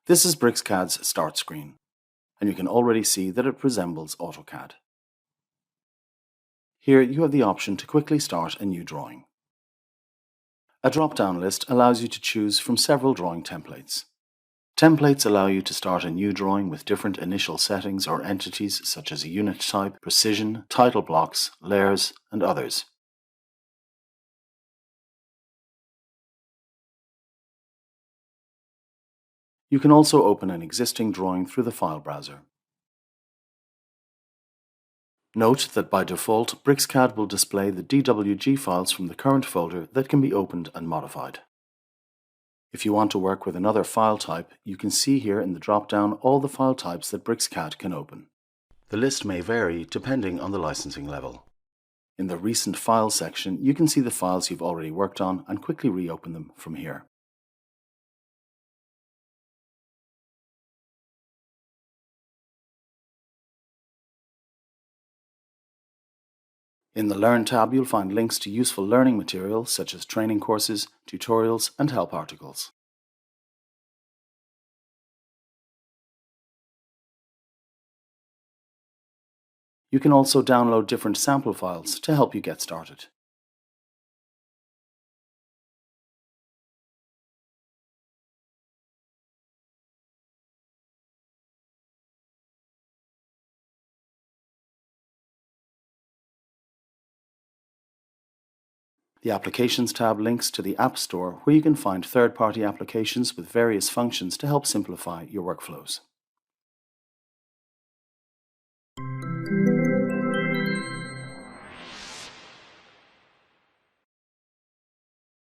This is BricsCAD's start screen, and you can already see that it resembles AutoCAD. Here you have the option to quickly start a new drawing. A drop-down list allows you to choose from several drawing templates. Templates allow you to start a new drawing with different initial settings or entities such as a unit type, precision, title blocks, layers, and others. You can also open an existing drawing through the file browser. Note that by default, BricsCAD will display the DWG files from the current folder that can be opened and modified. If you want to work with another file type, you can see here in the drop-down all the file types that BricsCAD can open. The list may vary depending on the licensing level. In the Recent Files section, you can see the files you've already worked on and quickly reopen them from here. In the Learn tab, you'll find links to useful learning materials such as training courses, tutorials, and help articles. You can also download different sample files to help you get started. The Applications tab links to the App Store, where you can find third-party applications with various functions to help simplify your workflows.